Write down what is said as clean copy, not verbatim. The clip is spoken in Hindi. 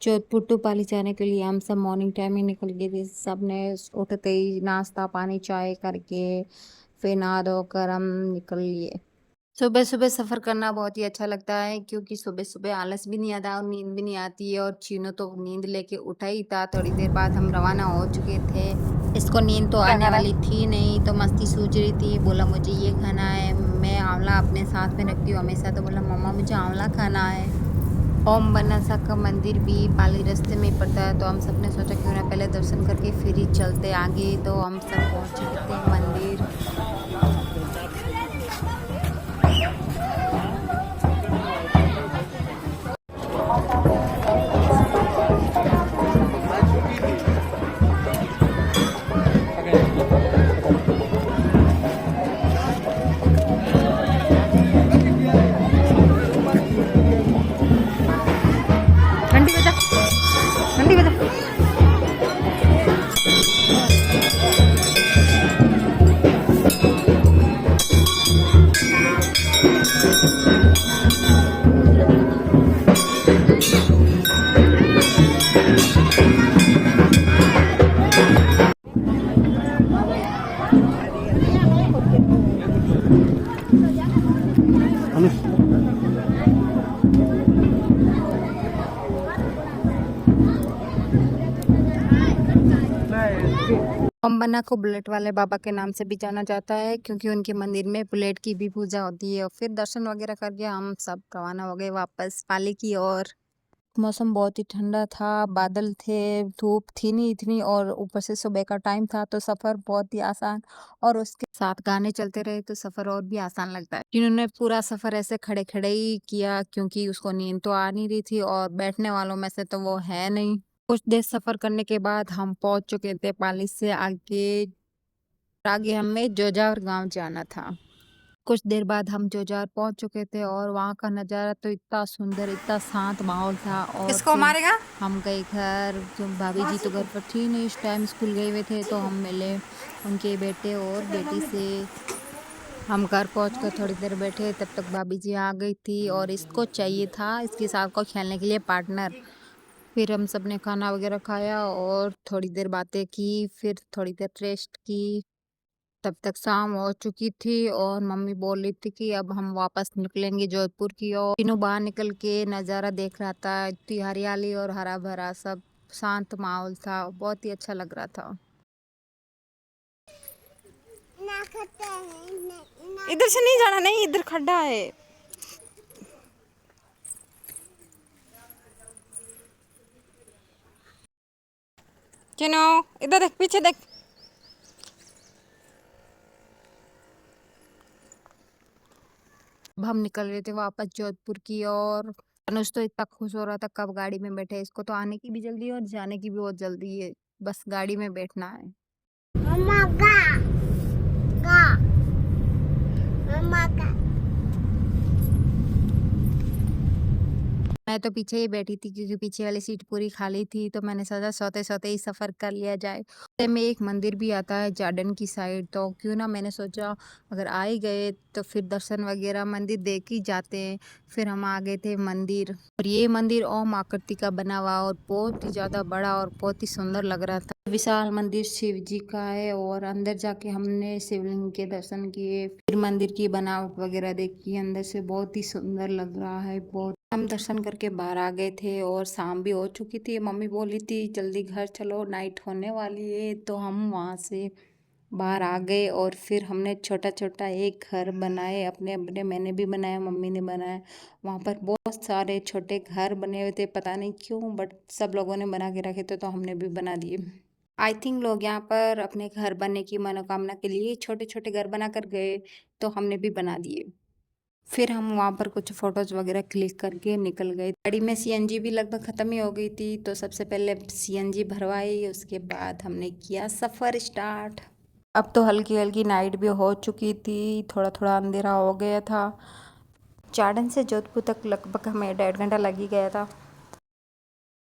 जोधपुर टू पाली जाने के लिए हम सब मॉर्निंग टाइम ही निकल गए थे। सबने उठते ही नाश्ता पानी चाय करके फिर नहा धो कर हम निकल लिए। सुबह सुबह सफर करना बहुत ही अच्छा लगता है क्योंकि सुबह सुबह आलस भी नहीं आता और नींद भी नहीं आती है। और चीनू तो नींद लेके उठा ही था। थोड़ी देर बाद हम रवाना हो चुके थे। इसको नींद तो आने वाली थी नहीं, तो मस्ती सूझ रही थी। बोला मुझे ये खाना है। मैं आंवला अपने साथ में रखती हूँ हमेशा, तो बोला मम्मा मुझे आंवला खाना है। ओम बनसा का मंदिर भी पाली रास्ते में ही पड़ता है, तो हम सब ने सोचा क्यों ना पहले दर्शन करके फिर ही चलते आगे। तो हम सब पहुंच चुके थे मंदिर। घंटी बजा, घंटी बजा। ओम बन्ना को बुलेट वाले बाबा के नाम से भी जाना जाता है क्योंकि उनके मंदिर में बुलेट की भी पूजा होती है। और फिर दर्शन वगैरह करके हम सब रवाना हो गए वापस पाली की ओर। मौसम बहुत ही ठंडा था, बादल थे, धूप थी नहीं इतनी, और ऊपर से सुबह का टाइम था, तो सफर बहुत ही आसान। और उसके साथ गाने चलते रहे तो सफर और भी आसान लगता है। जिन्होंने पूरा सफर ऐसे खड़े खड़े ही किया क्योंकि उसको नींद तो आ नहीं रही थी और बैठने वालों में से तो वो है नहीं। कुछ देर सफर करने के बाद हम पहुंच चुके थे पाली से आगे। आगे हमें जोजावर गांव जाना था। कुछ देर बाद हम जोजार पहुंच चुके थे और वहाँ का नज़ारा तो इतना सुंदर, इतना शांत माहौल था। और किसको फिर मारेगा? हम गए घर। जो भाभी जी तो घर पर थी नहीं, इस टाइम स्कूल गए हुए थे, तो हम मिले उनके बेटे और बेटी से। हम घर पहुंचकर थोड़ी देर बैठे, तब तक भाभी जी आ गई थी और इसको चाहिए था इसके साथ को खेलने के लिए पार्टनर। फिर हम सब ने खाना वगैरह खाया और थोड़ी देर बातें की, फिर थोड़ी देर रेस्ट की। तब तक शाम हो चुकी थी और मम्मी बोल रही थी कि अब हम वापस निकलेंगे जोधपुर की ओर। तीनों बाहर निकल के नज़ारा देख रहा था, इतनी हरियाली और हरा भरा सब शांत माहौल था, बहुत ही अच्छा लग रहा था। इधर से नहीं जाना, नहीं इधर खड्डा है। चिनो इधर देख, पीछे देख। अब हम निकल रहे थे वापस जोधपुर की ओर। अनुज तो इतना खुश हो रहा था कब गाड़ी में बैठे। इसको तो आने की भी जल्दी है और जाने की भी बहुत जल्दी है, बस गाड़ी में बैठना है। मम्मा गा गा मम्मा गा। मैं तो पीछे ही बैठी थी क्योंकि पीछे वाली सीट पूरी खाली थी, तो मैंने सोचा सोते सोते ही सफर कर लिया जाए। रास्ते में एक मंदिर भी आता है जार्डन की साइड, तो क्यों ना मैंने सोचा अगर आ ही गए तो फिर दर्शन वगैरह मंदिर देख ही जाते हैं। फिर हम आ गए थे मंदिर, और ये मंदिर ओम आकृति का बना हुआ और बहुत ही ज्यादा बड़ा और बहुत ही सुंदर लग रहा था। विशाल मंदिर शिव जी का है और अंदर जाके हमने शिवलिंग के दर्शन किए, फिर मंदिर की बनावट वगैरह देखी। अंदर से बहुत ही सुंदर लग रहा है बहुत। हम दर्शन करके बाहर आ गए थे और शाम भी हो चुकी थी। मम्मी बोली थी जल्दी घर चलो, नाइट होने वाली है, तो हम वहाँ से बाहर आ गए। और फिर हमने छोटा छोटा एक घर बनाए अपने अपने। मैंने भी बनाया, मम्मी ने बनाया। वहाँ पर बहुत सारे छोटे घर बने हुए थे, पता नहीं क्यों, बट सब लोगों ने बना के रखे थे, तो हमने भी बना दिए। आई थिंक लोग यहाँ पर अपने घर बनने की मनोकामना के लिए छोटे छोटे घर बना कर गए, तो हमने भी बना दिए। फिर हम वहाँ पर कुछ फोटोज वगैरह क्लिक करके निकल गए। गाड़ी में सीएनजी भी लगभग ख़त्म ही हो गई थी, तो सबसे पहले सीएनजी भरवाई, उसके बाद हमने किया सफ़र स्टार्ट। अब तो हल्की हल्की नाइट भी हो चुकी थी, थोड़ा थोड़ा अंधेरा हो गया था। चाड़न से जोधपुर तक लगभग हमें 1.5 घंटा लग ही गया था।